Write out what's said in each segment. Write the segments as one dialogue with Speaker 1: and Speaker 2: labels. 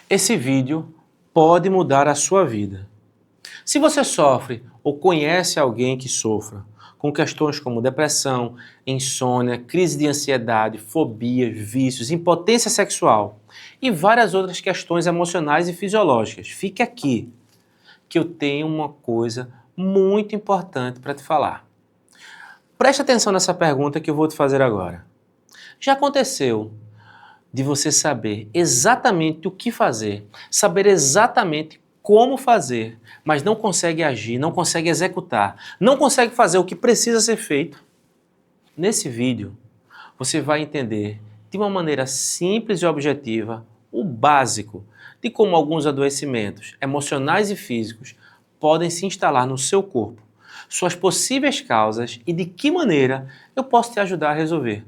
Speaker 1: Esse vídeo pode mudar a sua vida. Se você sofre ou conhece alguém que sofra com questões como depressão, insônia, crise de ansiedade, fobias, vícios, impotência sexual e várias outras questões emocionais e fisiológicas, fique aqui que eu tenho uma coisa muito importante para te falar. Preste atenção nessa pergunta que eu vou te fazer agora. Já aconteceu de você saber exatamente o que fazer, saber exatamente como fazer, mas não consegue agir, não consegue executar, não consegue fazer o que precisa ser feito? Nesse vídeo, você vai entender de uma maneira simples e objetiva o básico de como alguns adoecimentos emocionais e físicos podem se instalar no seu corpo, suas possíveis causas e de que maneira eu posso te ajudar a resolver,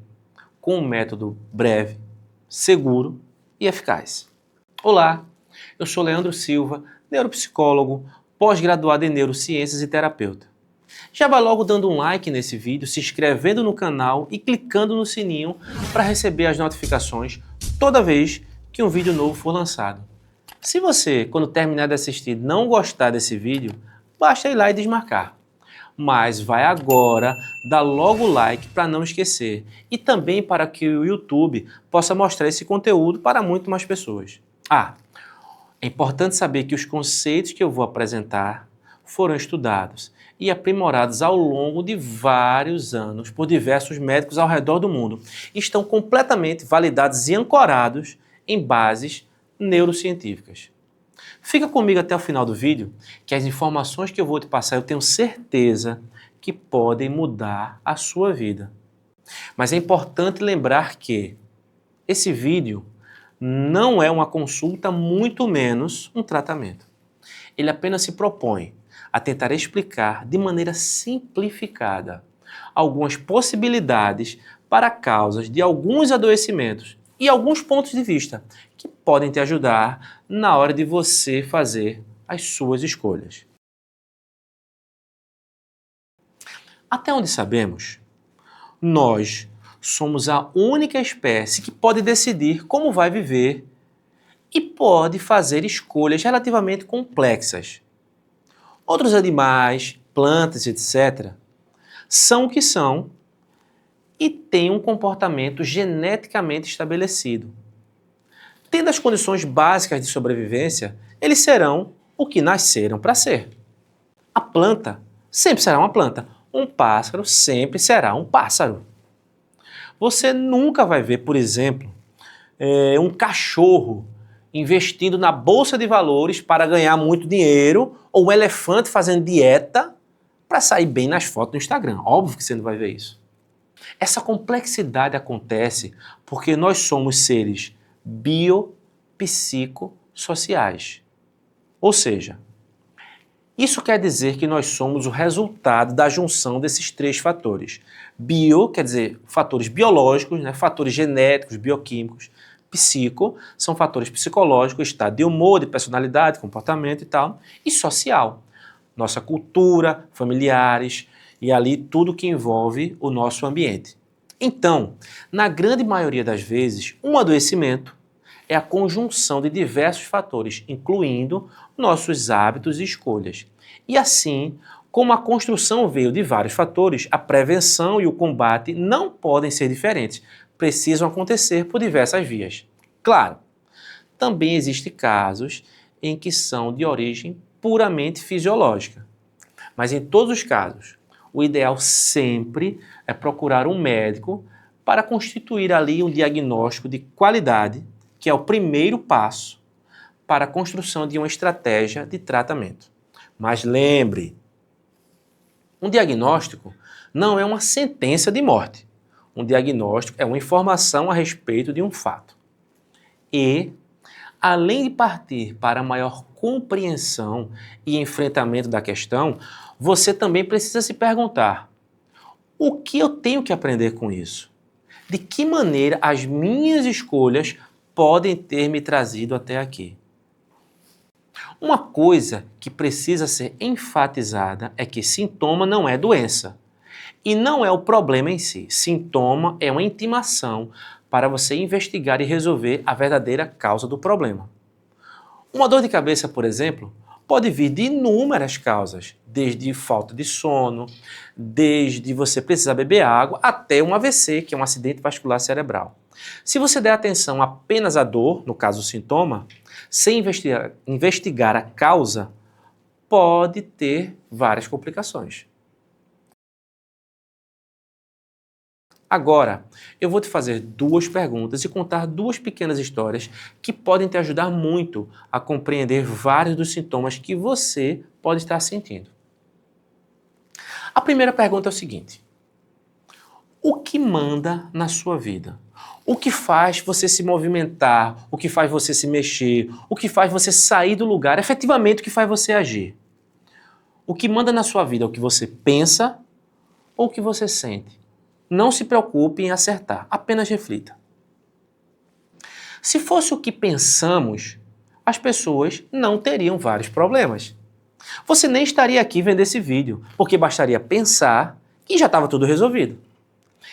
Speaker 1: com um método breve, seguro e eficaz. Olá, eu sou Leandro Silva, neuropsicólogo, pós-graduado em neurociências e terapeuta. Já vai logo dando um like nesse vídeo, se inscrevendo no canal e clicando no sininho para receber as notificações toda vez que um vídeo novo for lançado. Se você, quando terminar de assistir, não gostar desse vídeo, basta ir lá e desmarcar. Mas vai agora dar logo o like para não esquecer e também para que o YouTube possa mostrar esse conteúdo para muito mais pessoas. É importante saber que os conceitos que eu vou apresentar foram estudados e aprimorados ao longo de vários anos por diversos médicos ao redor do mundo e estão completamente validados e ancorados em bases neurocientíficas. Fica comigo até o final do vídeo, que as informações que eu vou te passar eu tenho certeza que podem mudar a sua vida. Mas é importante lembrar que esse vídeo não é uma consulta, muito menos um tratamento. Ele apenas se propõe a tentar explicar de maneira simplificada algumas possibilidades para causas de alguns adoecimentos e alguns pontos de vista que podem te ajudar na hora de você fazer as suas escolhas. Até onde sabemos, nós somos a única espécie que pode decidir como vai viver e pode fazer escolhas relativamente complexas. Outros animais, plantas, etc., são o que são e têm um comportamento geneticamente estabelecido. Tendo as condições básicas de sobrevivência, eles serão o que nasceram para ser. A planta sempre será uma planta. Um pássaro sempre será um pássaro. Você nunca vai ver, por exemplo, um cachorro investindo na bolsa de valores para ganhar muito dinheiro ou um elefante fazendo dieta para sair bem nas fotos do Instagram. Óbvio que você não vai ver isso. Essa complexidade acontece porque nós somos seres biopsicossociais. Ou seja, isso quer dizer que nós somos o resultado da junção desses três fatores. Bio quer dizer fatores biológicos, né? Fatores genéticos, bioquímicos. Psico são fatores psicológicos, estado de humor, de personalidade, comportamento e tal. E social, nossa cultura, familiares e ali tudo que envolve o nosso ambiente. Então, na grande maioria das vezes, um adoecimento é a conjunção de diversos fatores, incluindo nossos hábitos e escolhas. E assim, como a construção veio de vários fatores, a prevenção e o combate não podem ser diferentes, precisam acontecer por diversas vias. Claro, também existem casos em que são de origem puramente fisiológica. Mas em todos os casos, o ideal sempre é procurar um médico para constituir ali um diagnóstico de qualidade, que é o primeiro passo para a construção de uma estratégia de tratamento. Mas lembre, um diagnóstico não é uma sentença de morte. Um diagnóstico é uma informação a respeito de um fato. E, além de partir para maior compreensão e enfrentamento da questão, você também precisa se perguntar: o que eu tenho que aprender com isso? De que maneira as minhas escolhas podem ter me trazido até aqui? Uma coisa que precisa ser enfatizada é que sintoma não é doença. E não é o problema em si. Sintoma é uma intimação para você investigar e resolver a verdadeira causa do problema. Uma dor de cabeça, por exemplo, pode vir de inúmeras causas, desde falta de sono, desde você precisar beber água, até um AVC, que é um acidente vascular cerebral. Se você der atenção apenas à dor, no caso o sintoma, sem investigar a causa, pode ter várias complicações. Agora, eu vou te fazer duas perguntas e contar duas pequenas histórias que podem te ajudar muito a compreender vários dos sintomas que você pode estar sentindo. A primeira pergunta é o seguinte: o que manda na sua vida? O que faz você se movimentar? O que faz você se mexer? O que faz você sair do lugar? Efetivamente, o que faz você agir? O que manda na sua vida é o que você pensa ou o que você sente? Não se preocupe em acertar, apenas reflita. Se fosse o que pensamos, as pessoas não teriam vários problemas. Você nem estaria aqui vendo esse vídeo, porque bastaria pensar e já estava tudo resolvido.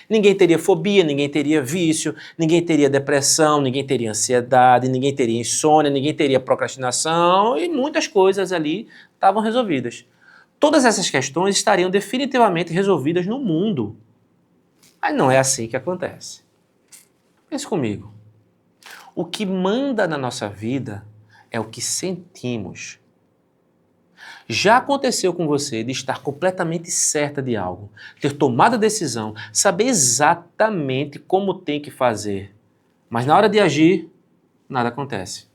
Speaker 1: Ninguém teria fobia, ninguém teria vício, ninguém teria depressão, ninguém teria ansiedade, ninguém teria insônia, ninguém teria procrastinação e muitas coisas ali estavam resolvidas. Todas essas questões estariam definitivamente resolvidas no mundo. Mas não é assim que acontece. Pense comigo. O que manda na nossa vida é o que sentimos. Já aconteceu com você de estar completamente certa de algo, ter tomado a decisão, saber exatamente como tem que fazer, mas na hora de agir, nada acontece.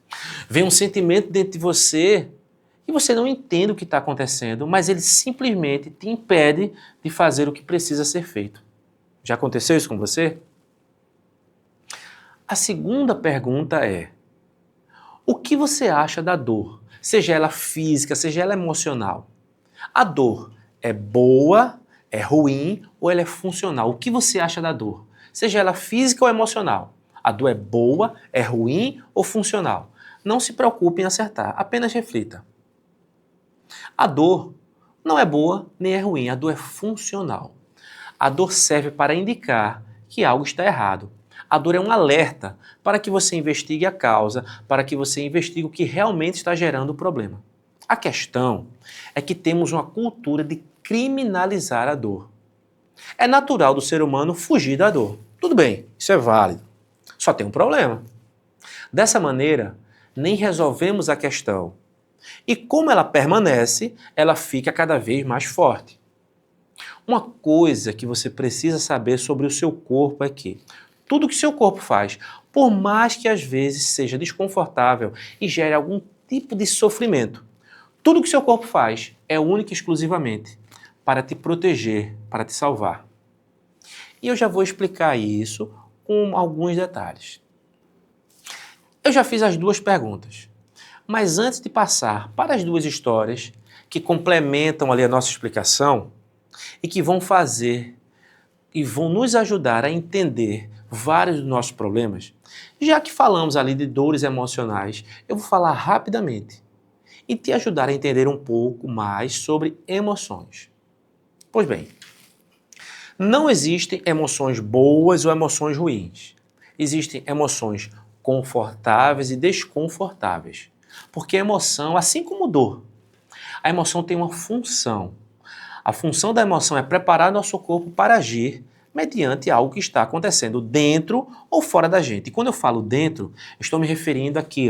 Speaker 1: Vem um sentimento dentro de você e você não entende o que está acontecendo, mas ele simplesmente te impede de fazer o que precisa ser feito. Já aconteceu isso com você? A segunda pergunta é: o que você acha da dor? Seja ela física, seja ela emocional. A dor é boa, é ruim ou ela é funcional? O que você acha da dor? Seja ela física ou emocional. A dor é boa, é ruim ou funcional? Não se preocupe em acertar, apenas reflita. A dor não é boa nem é ruim, a dor é funcional. A dor serve para indicar que algo está errado. A dor é um alerta para que você investigue a causa, para que você investigue o que realmente está gerando o problema. A questão é que temos uma cultura de criminalizar a dor. É natural do ser humano fugir da dor. Tudo bem, isso é válido. Só tem um problema. Dessa maneira, nem resolvemos a questão. E como ela permanece, ela fica cada vez mais forte. Uma coisa que você precisa saber sobre o seu corpo é que tudo que seu corpo faz, por mais que às vezes seja desconfortável e gere algum tipo de sofrimento, tudo que seu corpo faz é único e exclusivamente para te proteger, para te salvar. E eu já vou explicar isso com alguns detalhes. Eu já fiz as duas perguntas, mas antes de passar para as duas histórias que complementam ali a nossa explicação e que vão fazer e vão nos ajudar a entender vários dos nossos problemas, já que falamos ali de dores emocionais, eu vou falar rapidamente e te ajudar a entender um pouco mais sobre emoções. Pois bem, não existem emoções boas ou emoções ruins. Existem emoções confortáveis e desconfortáveis. Porque a emoção, assim como dor, a emoção tem uma função. A função da emoção é preparar nosso corpo para agir mediante algo que está acontecendo dentro ou fora da gente. E quando eu falo dentro, estou me referindo aqui,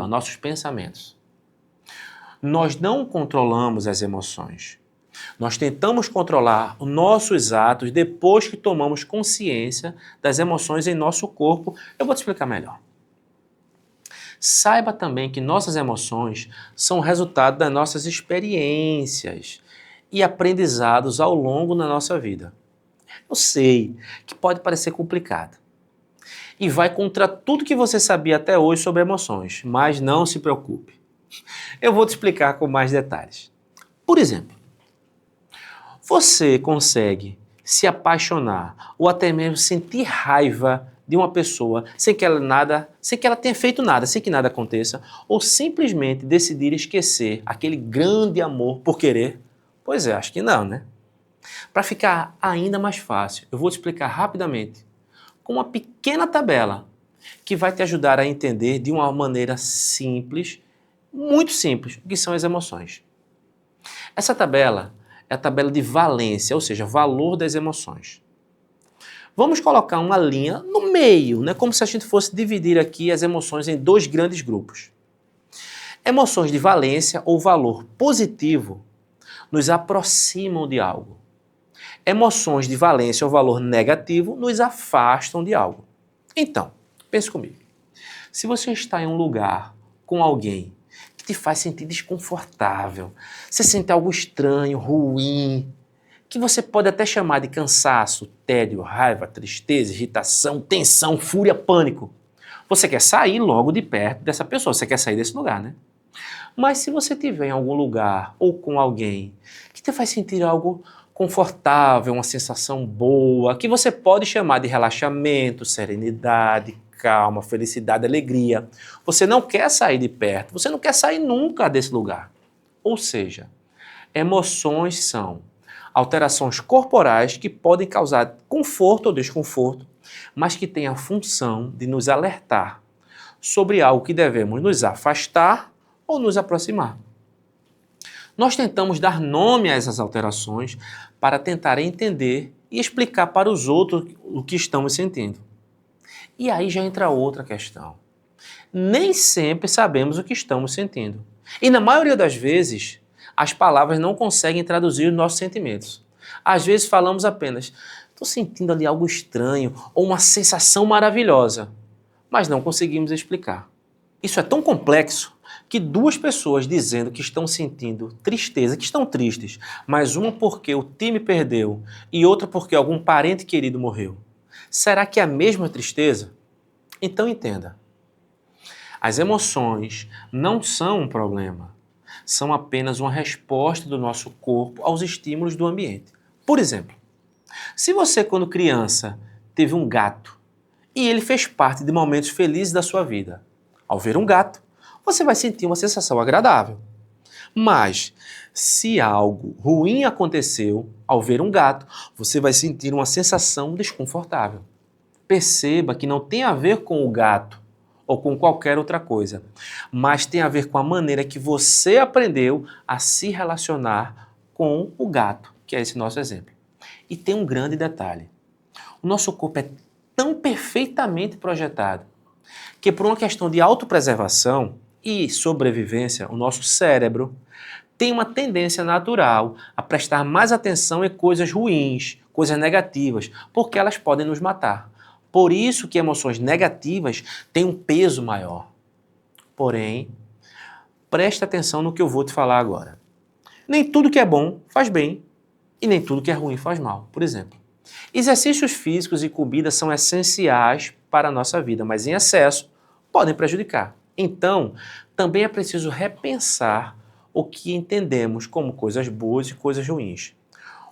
Speaker 1: nossos pensamentos. Nós não controlamos as emoções. Nós tentamos controlar os nossos atos depois que tomamos consciência das emoções em nosso corpo. Eu vou te explicar melhor. Saiba também que nossas emoções são resultado das nossas experiências e aprendizados ao longo da nossa vida. Eu sei que pode parecer complicado e vai contra tudo que você sabia até hoje sobre emoções, mas não se preocupe. Eu vou te explicar com mais detalhes. Por exemplo, você consegue se apaixonar ou até mesmo sentir raiva de uma pessoa sem que ela tenha feito nada, sem que nada aconteça, ou simplesmente decidir esquecer aquele grande amor por querer? Pois é, acho que não, né? Para ficar ainda mais fácil, eu vou te explicar rapidamente, com uma pequena tabela, que vai te ajudar a entender de uma maneira simples, muito simples, o que são as emoções. Essa tabela é a tabela de valência, ou seja, valor das emoções. Vamos colocar uma linha no meio, né? Como se a gente fosse dividir aqui as emoções em dois grandes grupos. Emoções de valência ou valor positivo nos aproximam de algo. Emoções de valência ou valor negativo nos afastam de algo. Então, pense comigo. Se você está em um lugar com alguém que te faz sentir desconfortável, você sente algo estranho, ruim, que você pode até chamar de cansaço, tédio, raiva, tristeza, irritação, tensão, fúria, pânico. Você quer sair logo de perto dessa pessoa, você quer sair desse lugar, né? Mas se você estiver em algum lugar ou com alguém que te faz sentir algo confortável, uma sensação boa, que você pode chamar de relaxamento, serenidade, calma, felicidade, alegria, você não quer sair de perto, você não quer sair nunca desse lugar. Ou seja, emoções são alterações corporais que podem causar conforto ou desconforto, mas que têm a função de nos alertar sobre algo que devemos nos afastar ou nos aproximar. Nós tentamos dar nome a essas alterações para tentar entender e explicar para os outros o que estamos sentindo. E aí já entra outra questão. Nem sempre sabemos o que estamos sentindo. E na maioria das vezes, as palavras não conseguem traduzir os nossos sentimentos. Às vezes falamos apenas, estou sentindo ali algo estranho ou uma sensação maravilhosa, mas não conseguimos explicar. Isso é tão complexo que duas pessoas dizendo que estão sentindo tristeza, que estão tristes, mas uma porque o time perdeu e outra porque algum parente querido morreu. Será que é a mesma tristeza? Então entenda. As emoções não são um problema, são apenas uma resposta do nosso corpo aos estímulos do ambiente. Por exemplo, se você quando criança teve um gato e ele fez parte de momentos felizes da sua vida, ao ver um gato, você vai sentir uma sensação agradável. Mas, se algo ruim aconteceu ao ver um gato, você vai sentir uma sensação desconfortável. Perceba que não tem a ver com o gato ou com qualquer outra coisa, mas tem a ver com a maneira que você aprendeu a se relacionar com o gato, que é esse nosso exemplo. E tem um grande detalhe. O nosso corpo é tão perfeitamente projetado que por uma questão de autopreservação e sobrevivência, o nosso cérebro tem uma tendência natural a prestar mais atenção em coisas ruins, coisas negativas, porque elas podem nos matar. Por isso que emoções negativas têm um peso maior. Porém, preste atenção no que eu vou te falar agora. Nem tudo que é bom faz bem e nem tudo que é ruim faz mal. Por exemplo, exercícios físicos e comida são essenciais para a nossa vida, mas em excesso podem prejudicar. Então, também é preciso repensar o que entendemos como coisas boas e coisas ruins.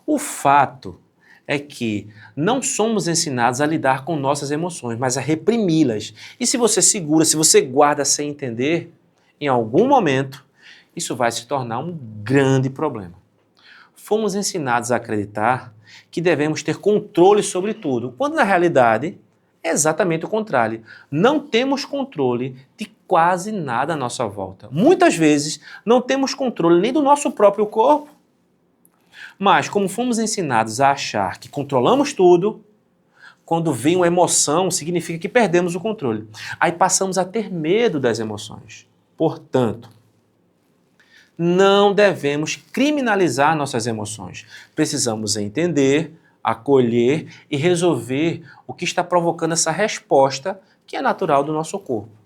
Speaker 1: O fato é que não somos ensinados a lidar com nossas emoções, mas a reprimi-las. E se você segura, se você guarda sem entender, em algum momento, isso vai se tornar um grande problema. Fomos ensinados a acreditar que devemos ter controle sobre tudo, quando na realidade é exatamente o contrário. Não temos controle de quase nada à nossa volta. Muitas vezes não temos controle nem do nosso próprio corpo. Mas como fomos ensinados a achar que controlamos tudo, quando vem uma emoção, significa que perdemos o controle. Aí passamos a ter medo das emoções. Portanto, não devemos criminalizar nossas emoções. Precisamos entender, acolher e resolver o que está provocando essa resposta que é natural do nosso corpo.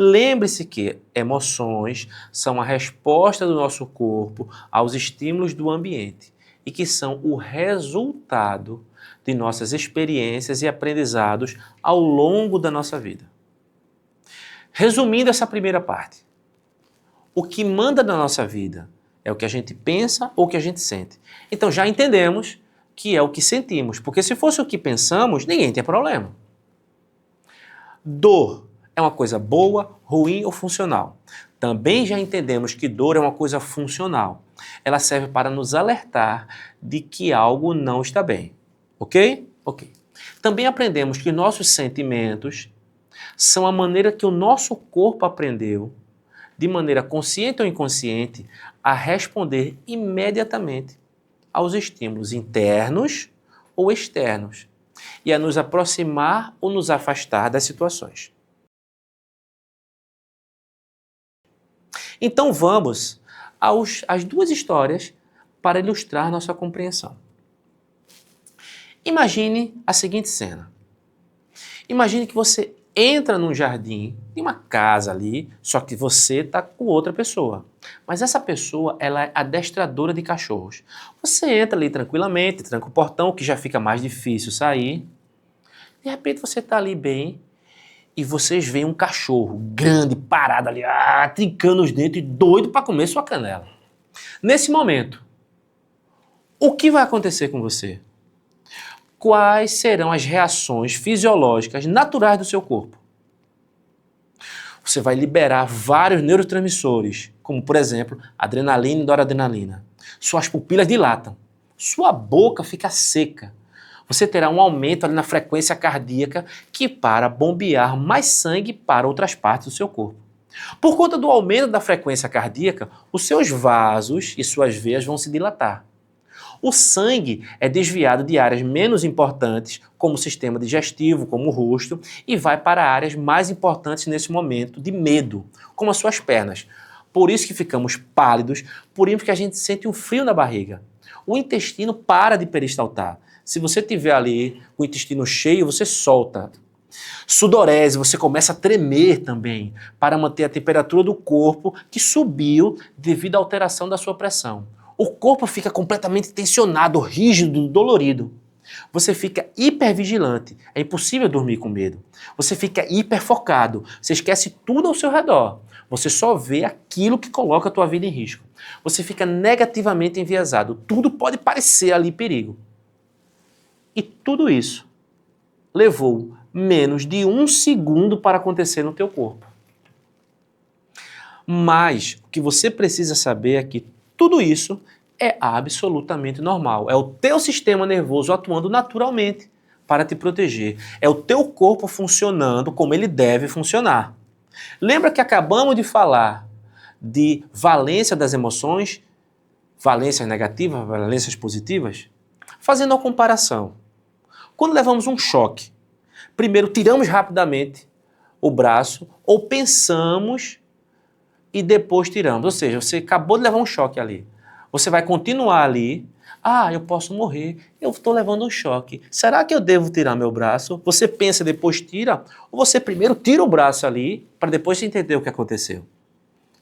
Speaker 1: Lembre-se que emoções são a resposta do nosso corpo aos estímulos do ambiente e que são o resultado de nossas experiências e aprendizados ao longo da nossa vida. Resumindo essa primeira parte, o que manda na nossa vida é o que a gente pensa ou o que a gente sente. Então já entendemos que é o que sentimos, porque se fosse o que pensamos, ninguém tem problema. Dor é uma coisa boa, ruim ou funcional. Também já entendemos que dor é uma coisa funcional. Ela serve para nos alertar de que algo não está bem. Ok? Ok. Também aprendemos que nossos sentimentos São a maneira que o nosso corpo aprendeu, de maneira consciente ou inconsciente, a responder imediatamente aos estímulos internos ou externos e a nos aproximar ou nos afastar das situações. Então vamos às duas histórias para ilustrar nossa compreensão. Imagine a seguinte cena. Imagine que você entra num jardim, em uma casa ali, só que você está com outra pessoa. Mas essa pessoa, ela é adestradora de cachorros. Você entra ali tranquilamente, tranca o portão, que já fica mais difícil sair. De repente você está ali bem e vocês veem um cachorro grande, parado ali, trincando os dentes, doido para comer sua canela. Nesse momento, o que vai acontecer com você? Quais serão as reações fisiológicas naturais do seu corpo? Você vai liberar vários neurotransmissores, como por exemplo, adrenalina e noradrenalina. Suas pupilas dilatam, sua boca fica seca. Você terá um aumento ali na frequência cardíaca que para bombear mais sangue para outras partes do seu corpo. Por conta do aumento da frequência cardíaca, os seus vasos e suas veias vão se dilatar. O sangue é desviado de áreas menos importantes, como o sistema digestivo, como o rosto, e vai para áreas mais importantes nesse momento de medo, como as suas pernas. Por isso que ficamos pálidos, por isso que a gente sente um frio na barriga. O intestino para de peristaltar. Se você tiver ali o intestino cheio, você solta. Sudorese, você começa a tremer também, para manter a temperatura do corpo que subiu devido à alteração da sua pressão. O corpo fica completamente tensionado, rígido, dolorido. Você fica hipervigilante, é impossível dormir com medo. Você fica hiperfocado, você esquece tudo ao seu redor. Você só vê aquilo que coloca a tua vida em risco. Você fica negativamente enviesado, tudo pode parecer ali perigo. E tudo isso levou menos de 1 segundo para acontecer no teu corpo. Mas o que você precisa saber é que tudo isso é absolutamente normal. É o teu sistema nervoso atuando naturalmente para te proteger. É o teu corpo funcionando como ele deve funcionar. Lembra que acabamos de falar de valência das emoções, valências negativas, valências positivas? Fazendo a comparação. Quando levamos um choque, primeiro tiramos rapidamente o braço ou pensamos e depois tiramos. Ou seja, você acabou de levar um choque ali. Você vai continuar ali. Eu posso morrer. Eu estou levando um choque. Será que eu devo tirar meu braço? Você pensa, depois tira? Ou você primeiro tira o braço ali para depois entender o que aconteceu?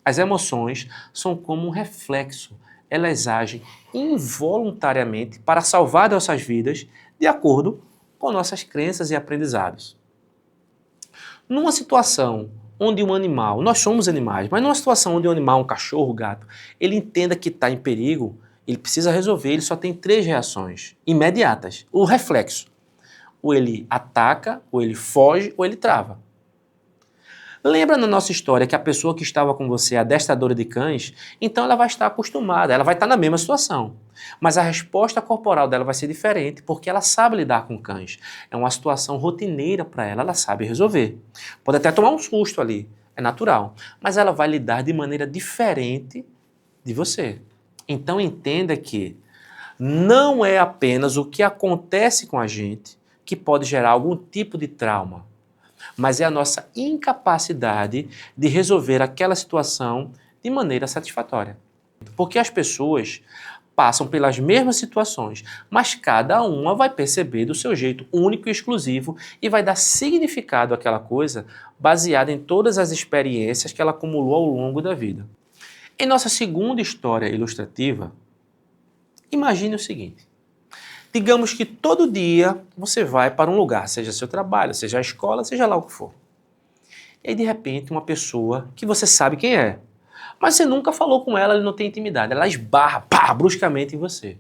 Speaker 1: As emoções são como um reflexo. Elas agem involuntariamente para salvar nossas vidas de acordo com nossas crenças e aprendizados. Numa situação onde um animal, nós somos animais, mas numa situação onde um animal, um cachorro, um gato, ele entenda que está em perigo, ele precisa resolver, ele só tem 3 reações imediatas. O reflexo. Ou ele ataca, ou ele foge, ou ele trava. Lembra na nossa história que a pessoa que estava com você é adestradora de cães? Então ela vai estar acostumada, ela vai estar na mesma situação. Mas a resposta corporal dela vai ser diferente porque ela sabe lidar com cães. É uma situação rotineira para ela, ela sabe resolver. Pode até tomar um susto ali, é natural. Mas ela vai lidar de maneira diferente de você. Então entenda que não é apenas o que acontece com a gente que pode gerar algum tipo de trauma, mas é a nossa incapacidade de resolver aquela situação de maneira satisfatória. Porque as pessoas passam pelas mesmas situações, mas cada uma vai perceber do seu jeito único e exclusivo e vai dar significado àquela coisa baseada em todas as experiências que ela acumulou ao longo da vida. Em nossa segunda história ilustrativa, imagine o seguinte. Digamos que todo dia você vai para um lugar, seja seu trabalho, seja a escola, seja lá o que for. E aí, de repente, uma pessoa que você sabe quem é, mas você nunca falou com ela, ele não tem intimidade, ela esbarra, bruscamente em você.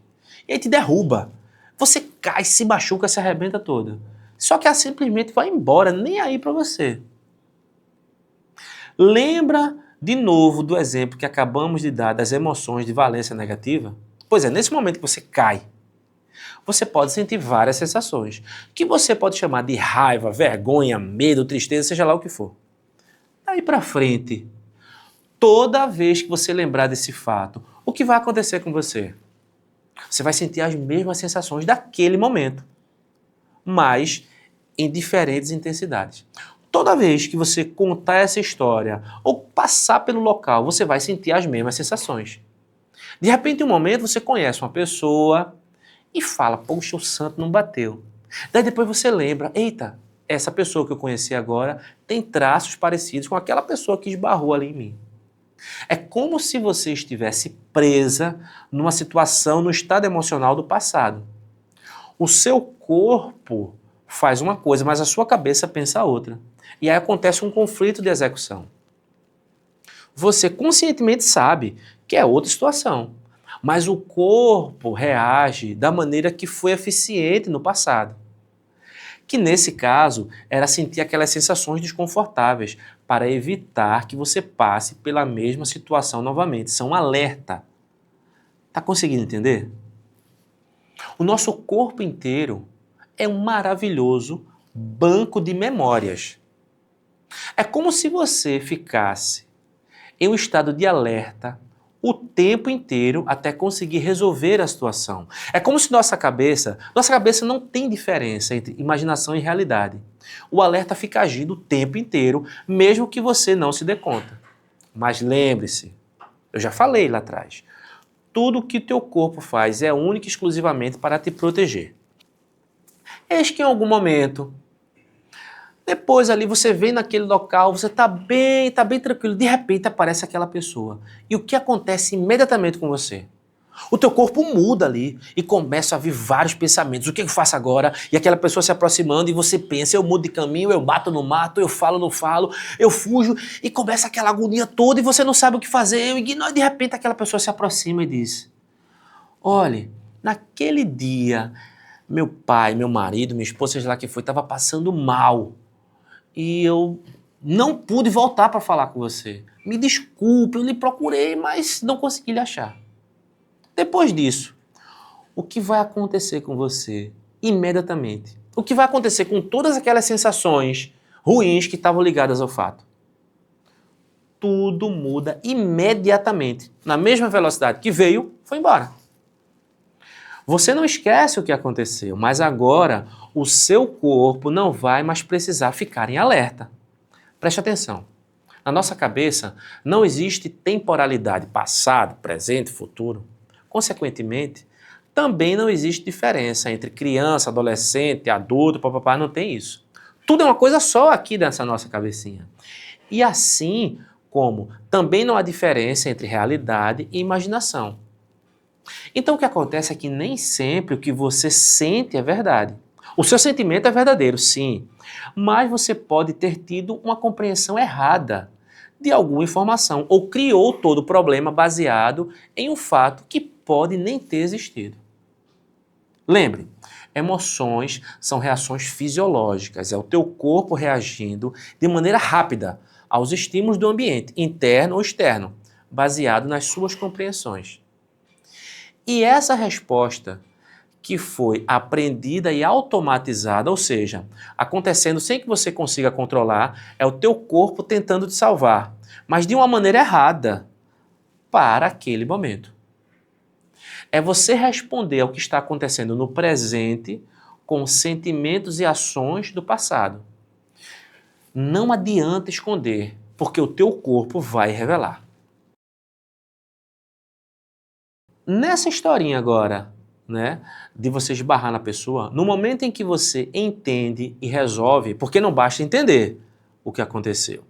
Speaker 1: E aí te derruba. Você cai, se machuca, se arrebenta toda. Só que ela simplesmente vai embora, nem aí para você. Lembra de novo do exemplo que acabamos de dar das emoções de valência negativa? Pois é, nesse momento que você cai, você pode sentir várias sensações, que você pode chamar de raiva, vergonha, medo, tristeza, seja lá o que for. Daí para frente, toda vez que você lembrar desse fato, o que vai acontecer com você? Você vai sentir as mesmas sensações daquele momento, mas em diferentes intensidades. Toda vez que você contar essa história ou passar pelo local, você vai sentir as mesmas sensações. De repente, em um momento, você conhece uma pessoa e fala, poxa, o santo não bateu. Daí depois você lembra, eita, essa pessoa que eu conheci agora tem traços parecidos com aquela pessoa que esbarrou ali em mim. É como se você estivesse presa numa situação, no estado emocional do passado. O seu corpo faz uma coisa, mas a sua cabeça pensa outra. E aí acontece um conflito de execução. Você conscientemente sabe que é outra situação, mas o corpo reage da maneira que foi eficiente no passado. Que nesse caso era sentir aquelas sensações desconfortáveis para evitar que você passe pela mesma situação novamente. São alerta. Tá conseguindo entender? O nosso corpo inteiro é um maravilhoso banco de memórias. É como se você ficasse em um estado de alerta o tempo inteiro até conseguir resolver a situação. É como se nossa cabeça não tem diferença entre imaginação e realidade. O alerta fica agindo o tempo inteiro, mesmo que você não se dê conta. Mas lembre-se, eu já falei lá atrás, tudo que teu corpo faz é único e exclusivamente para te proteger. Eis que em algum momento, depois ali você vem naquele local, você tá bem tranquilo, de repente aparece aquela pessoa. E o que acontece imediatamente com você? O teu corpo muda ali e começa a vir vários pensamentos. O que eu faço agora? E aquela pessoa se aproximando e você pensa, eu mudo de caminho, eu bato no mato, eu falo, não falo, eu fujo e começa aquela agonia toda e você não sabe o que fazer. Eu ignoro, de repente aquela pessoa se aproxima e diz, olhe, naquele dia, meu pai, meu marido, minha esposa, seja lá quem foi, estava passando mal. E eu não pude voltar para falar com você. Me desculpe, eu lhe procurei, mas não consegui lhe achar. Depois disso, o que vai acontecer com você imediatamente? O que vai acontecer com todas aquelas sensações ruins que estavam ligadas ao fato? Tudo muda imediatamente. Na mesma velocidade que veio, foi embora. Você não esquece o que aconteceu, mas agora o seu corpo não vai mais precisar ficar em alerta. Preste atenção. Na nossa cabeça não existe temporalidade, passado, presente, futuro. Consequentemente, também não existe diferença entre criança, adolescente, adulto, papapá, não tem isso. Tudo é uma coisa só aqui nessa nossa cabecinha. E assim como também não há diferença entre realidade e imaginação. Então o que acontece é que nem sempre o que você sente é verdade. O seu sentimento é verdadeiro, sim, mas você pode ter tido uma compreensão errada de alguma informação ou criou todo o problema baseado em um fato que pode nem ter existido. Lembre, emoções são reações fisiológicas, é o teu corpo reagindo de maneira rápida aos estímulos do ambiente, interno ou externo, baseado nas suas compreensões. E essa resposta que foi aprendida e automatizada, ou seja, acontecendo sem que você consiga controlar, é o teu corpo tentando te salvar, mas de uma maneira errada para aquele momento. É você responder ao que está acontecendo no presente com sentimentos e ações do passado. Não adianta esconder, porque o teu corpo vai revelar. Nessa historinha agora, né, de você esbarrar na pessoa, no momento em que você entende e resolve, porque não basta entender o que aconteceu.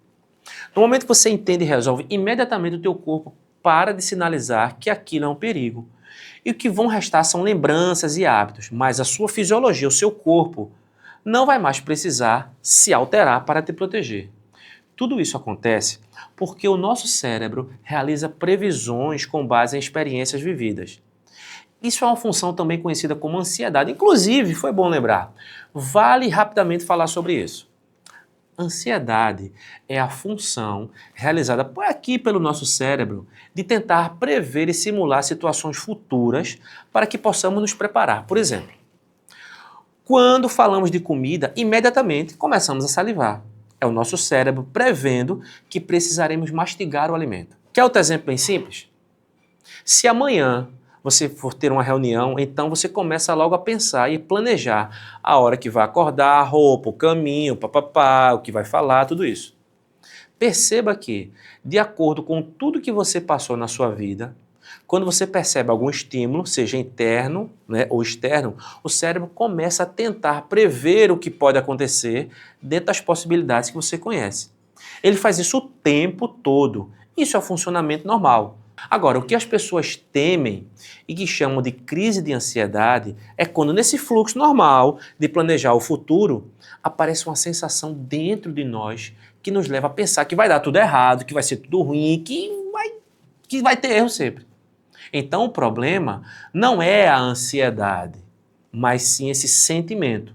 Speaker 1: No momento que você entende e resolve, imediatamente o teu corpo para de sinalizar que aquilo é um perigo. E o que vão restar são lembranças e hábitos, mas a sua fisiologia, o seu corpo, não vai mais precisar se alterar para te proteger. Tudo isso acontece porque o nosso cérebro realiza previsões com base em experiências vividas. Isso é uma função também conhecida como ansiedade. Inclusive, foi bom lembrar, vale rapidamente falar sobre isso. Ansiedade é a função realizada por aqui pelo nosso cérebro de tentar prever e simular situações futuras para que possamos nos preparar. Por exemplo, quando falamos de comida, imediatamente começamos a salivar. É o nosso cérebro prevendo que precisaremos mastigar o alimento. Quer outro exemplo bem simples? Se amanhã você for ter uma reunião, então você começa logo a pensar e planejar a hora que vai acordar, a roupa, o caminho, papapá, o que vai falar, tudo isso. Perceba que, de acordo com tudo que você passou na sua vida, quando você percebe algum estímulo, seja interno, né, ou externo, o cérebro começa a tentar prever o que pode acontecer dentro das possibilidades que você conhece. Ele faz isso o tempo todo. Isso é o funcionamento normal. Agora, o que as pessoas temem e que chamam de crise de ansiedade é quando nesse fluxo normal de planejar o futuro, aparece uma sensação dentro de nós que nos leva a pensar que vai dar tudo errado, que vai ser tudo ruim, que vai ter erro sempre. Então o problema não é a ansiedade, mas sim esse sentimento.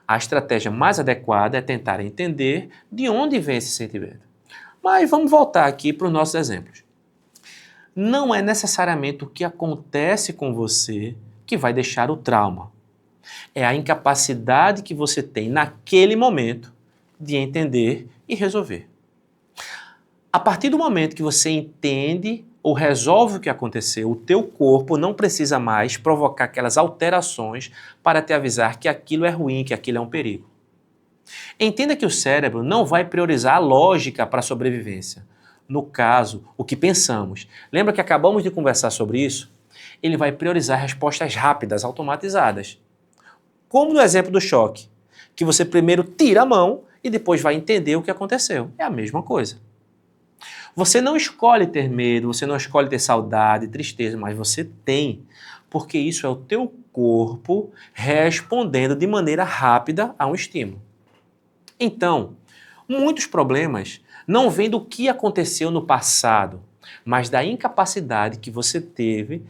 Speaker 1: A estratégia mais adequada é tentar entender de onde vem esse sentimento. Mas vamos voltar aqui para os nossos exemplos. Não é necessariamente o que acontece com você que vai deixar o trauma. É a incapacidade que você tem naquele momento de entender e resolver. A partir do momento que você entende ou resolve o que aconteceu, o teu corpo não precisa mais provocar aquelas alterações para te avisar que aquilo é ruim, que aquilo é um perigo. Entenda que o cérebro não vai priorizar a lógica para a sobrevivência. No caso, o que pensamos. Lembra que acabamos de conversar sobre isso? Ele vai priorizar respostas rápidas, automatizadas. Como no exemplo do choque, que você primeiro tira a mão e depois vai entender o que aconteceu. É a mesma coisa. Você não escolhe ter medo, você não escolhe ter saudade, tristeza, mas você tem, porque isso é o teu corpo respondendo de maneira rápida a um estímulo. Então, muitos problemas não vêm do que aconteceu no passado, mas da incapacidade que você teve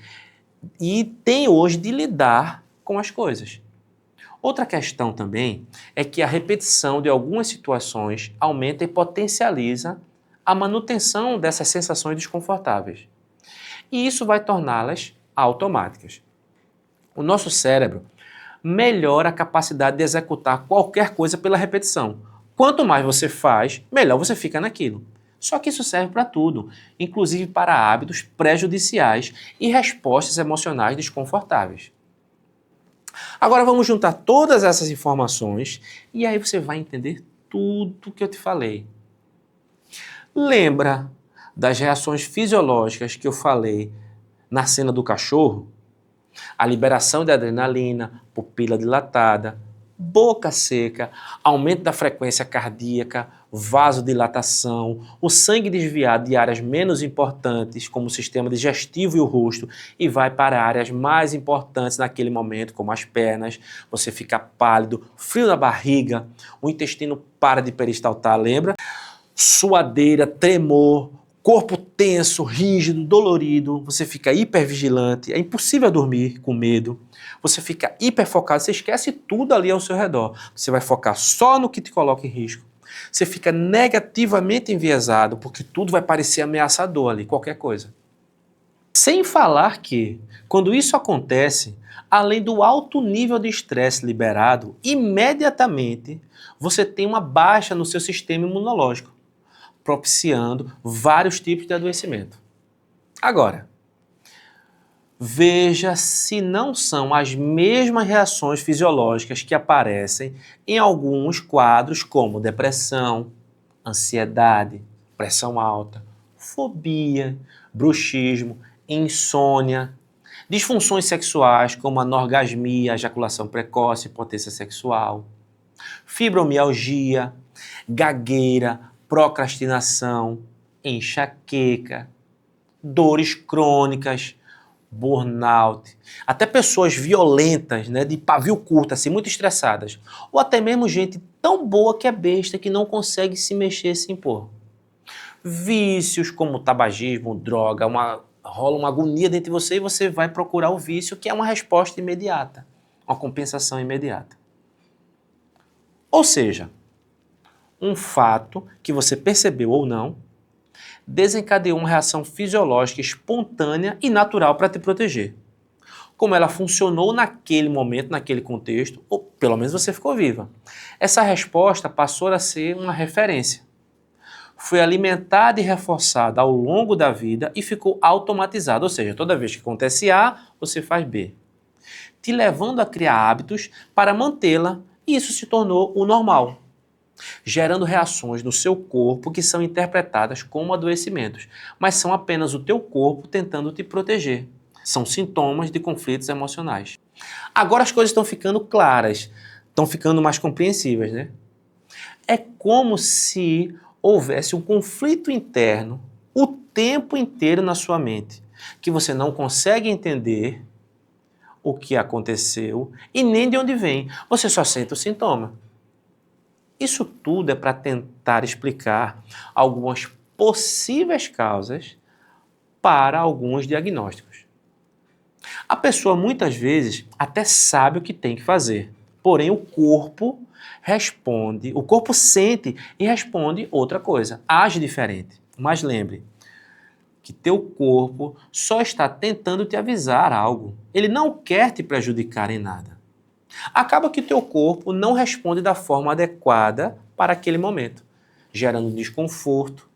Speaker 1: e tem hoje de lidar com as coisas. Outra questão também é que a repetição de algumas situações aumenta e potencializa a manutenção dessas sensações desconfortáveis. E isso vai torná-las automáticas. O nosso cérebro melhora a capacidade de executar qualquer coisa pela repetição. Quanto mais você faz, melhor você fica naquilo. Só que isso serve para tudo, inclusive para hábitos prejudiciais e respostas emocionais desconfortáveis. Agora vamos juntar todas essas informações e aí você vai entender tudo que eu te falei. Lembra das reações fisiológicas que eu falei na cena do cachorro? A liberação de adrenalina, pupila dilatada, boca seca, aumento da frequência cardíaca, vasodilatação, o sangue desviado de áreas menos importantes, como o sistema digestivo e o rosto, e vai para áreas mais importantes naquele momento, como as pernas, você fica pálido, frio na barriga, o intestino para de peristaltar, lembra? Suadeira, tremor, corpo tenso, rígido, dolorido, você fica hipervigilante, é impossível dormir com medo, você fica hiperfocado, você esquece tudo ali ao seu redor, você vai focar só no que te coloca em risco, você fica negativamente enviesado, porque tudo vai parecer ameaçador ali, qualquer coisa. Sem falar que, quando isso acontece, além do alto nível de estresse liberado, imediatamente você tem uma baixa no seu sistema imunológico, propiciando vários tipos de adoecimento. Agora, veja se não são as mesmas reações fisiológicas que aparecem em alguns quadros como depressão, ansiedade, pressão alta, fobia, bruxismo, insônia, disfunções sexuais como anorgasmia, ejaculação precoce, impotência sexual, fibromialgia, gagueira, procrastinação, enxaqueca, dores crônicas, burnout, até pessoas violentas, né, de pavio curto, assim, muito estressadas, ou até mesmo gente tão boa que é besta que não consegue se mexer e se impor. Vícios como tabagismo, droga, rola uma agonia dentro de você e você vai procurar o vício, que é uma resposta imediata, uma compensação imediata. Ou seja, um fato que você percebeu ou não, desencadeou uma reação fisiológica espontânea e natural para te proteger. Como ela funcionou naquele momento, naquele contexto, ou pelo menos você ficou viva. Essa resposta passou a ser uma referência. Foi alimentada e reforçada ao longo da vida e ficou automatizada, ou seja, toda vez que acontece A, você faz B, te levando a criar hábitos para mantê-la, e isso se tornou o normal, gerando reações no seu corpo que são interpretadas como adoecimentos, mas são apenas o teu corpo tentando te proteger. São sintomas de conflitos emocionais. Agora as coisas estão ficando claras, estão ficando mais compreensíveis, né? É como se houvesse um conflito interno o tempo inteiro na sua mente, que você não consegue entender o que aconteceu e nem de onde vem. Você só sente o sintoma. Isso tudo é para tentar explicar algumas possíveis causas para alguns diagnósticos. A pessoa muitas vezes até sabe o que tem que fazer, porém o corpo responde, o corpo sente e responde outra coisa, age diferente. Mas lembre que teu corpo só está tentando te avisar algo. Ele não quer te prejudicar em nada. Acaba que teu corpo não responde da forma adequada para aquele momento, gerando desconforto,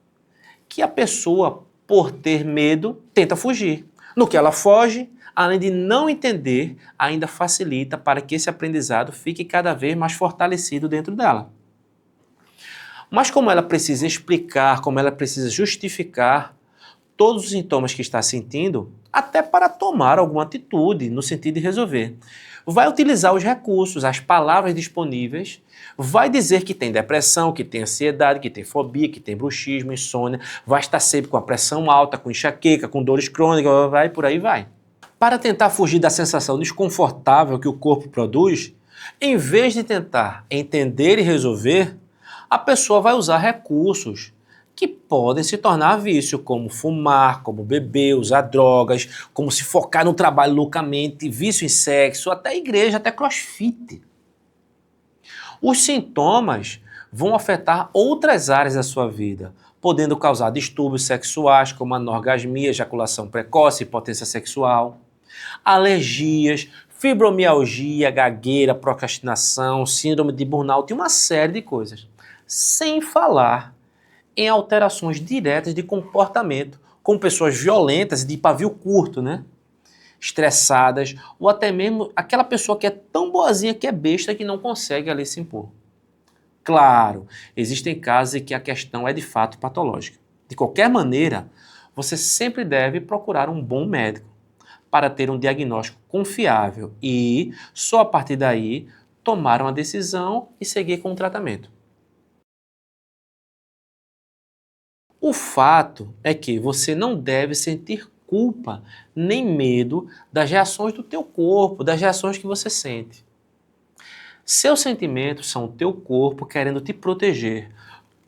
Speaker 1: que a pessoa, por ter medo, tenta fugir. No que ela foge, além de não entender, ainda facilita para que esse aprendizado fique cada vez mais fortalecido dentro dela. Mas como ela precisa explicar, como ela precisa justificar todos os sintomas que está sentindo, até para tomar alguma atitude no sentido de resolver, vai utilizar os recursos, as palavras disponíveis, vai dizer que tem depressão, que tem ansiedade, que tem fobia, que tem bruxismo, insônia, vai estar sempre com a pressão alta, com enxaqueca, com dores crônicas, vai por aí vai. Para tentar fugir da sensação desconfortável que o corpo produz, em vez de tentar entender e resolver, a pessoa vai usar recursos que podem se tornar vício, como fumar, como beber, usar drogas, como se focar no trabalho loucamente, vício em sexo, até igreja, até crossfit. Os sintomas vão afetar outras áreas da sua vida, podendo causar distúrbios sexuais, como anorgasmia, ejaculação precoce, impotência sexual, alergias, fibromialgia, gagueira, procrastinação, síndrome de burnout e uma série de coisas. Sem falar em alterações diretas de comportamento, como pessoas violentas e de pavio curto, né? Estressadas, ou até mesmo aquela pessoa que é tão boazinha que é besta que não consegue ali se impor. Claro, existem casos em que a questão é de fato patológica. De qualquer maneira, você sempre deve procurar um bom médico para ter um diagnóstico confiável e, só a partir daí, tomar uma decisão e seguir com o tratamento. O fato é que você não deve sentir culpa nem medo das reações do teu corpo, das reações que você sente. Seus sentimentos são o teu corpo querendo te proteger.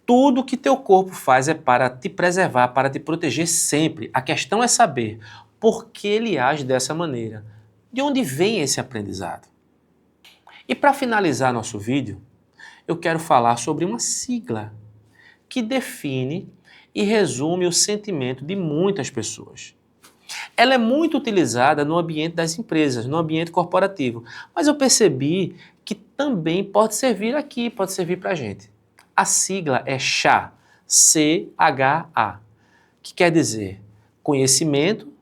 Speaker 1: Tudo que teu corpo faz é para te preservar, para te proteger sempre. A questão é saber por que ele age dessa maneira. De onde vem esse aprendizado? E para finalizar nosso vídeo, eu quero falar sobre uma sigla que define e resume o sentimento de muitas pessoas. Ela é muito utilizada no ambiente das empresas, no ambiente corporativo, mas eu percebi que também pode servir aqui, pode servir para a gente. A sigla é CHA, C-H-A, que quer dizer conhecimento,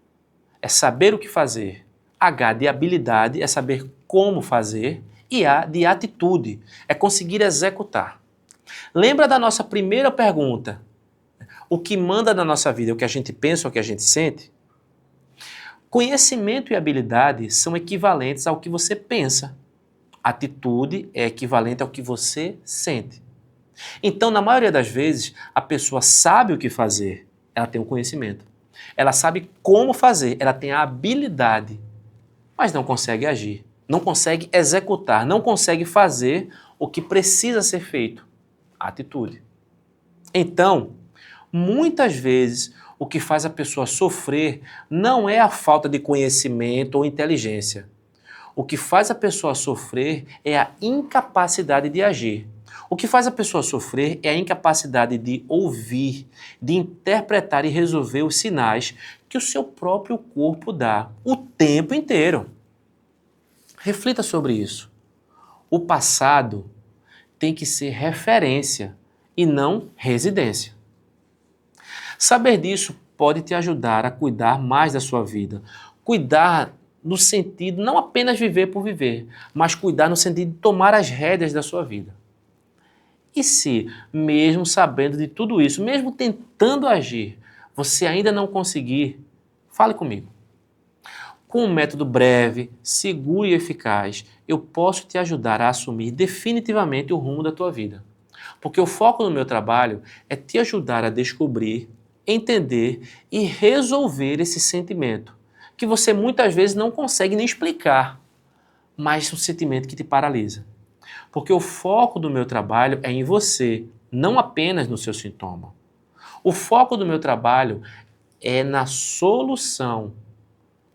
Speaker 1: é saber o que fazer, H de habilidade, é saber como fazer, e A de atitude, é conseguir executar. Lembra da nossa primeira pergunta? O que manda na nossa vida é o que a gente pensa ou o que a gente sente? Conhecimento e habilidade são equivalentes ao que você pensa. Atitude é equivalente ao que você sente. Então, na maioria das vezes, a pessoa sabe o que fazer, ela tem o conhecimento. Ela sabe como fazer, ela tem a habilidade, mas não consegue agir, não consegue executar, não consegue fazer o que precisa ser feito. Atitude. Então, muitas vezes, o que faz a pessoa sofrer não é a falta de conhecimento ou inteligência. O que faz a pessoa sofrer é a incapacidade de agir. O que faz a pessoa sofrer é a incapacidade de ouvir, de interpretar e resolver os sinais que o seu próprio corpo dá o tempo inteiro. Reflita sobre isso. O passado tem que ser referência e não residência. Saber disso pode te ajudar a cuidar mais da sua vida. Cuidar no sentido não apenas viver por viver, mas cuidar no sentido de tomar as rédeas da sua vida. E se, mesmo sabendo de tudo isso, mesmo tentando agir, você ainda não conseguir, fale comigo. Com um método breve, seguro e eficaz, eu posso te ajudar a assumir definitivamente o rumo da tua vida. Porque o foco do meu trabalho é te ajudar a descobrir, entender e resolver esse sentimento, que você muitas vezes não consegue nem explicar, mas é um sentimento que te paralisa. Porque o foco do meu trabalho é em você, não apenas no seu sintoma. O foco do meu trabalho é na solução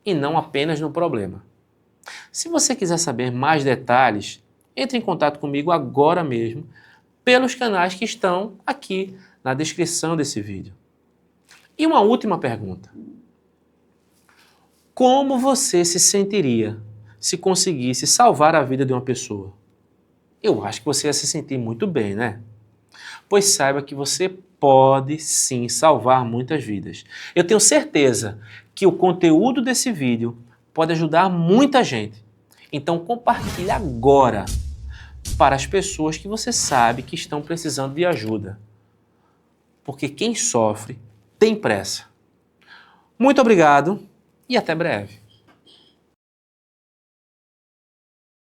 Speaker 1: e não apenas no problema. Se você quiser saber mais detalhes, entre em contato comigo agora mesmo pelos canais que estão aqui na descrição desse vídeo. E uma última pergunta. Como você se sentiria se conseguisse salvar a vida de uma pessoa? Eu acho que você ia se sentir muito bem, né? Pois saiba que você pode sim salvar muitas vidas. Eu tenho certeza que o conteúdo desse vídeo pode ajudar muita gente. Então compartilhe agora para as pessoas que você sabe que estão precisando de ajuda. Porque quem sofre tem pressa. Muito obrigado e até breve.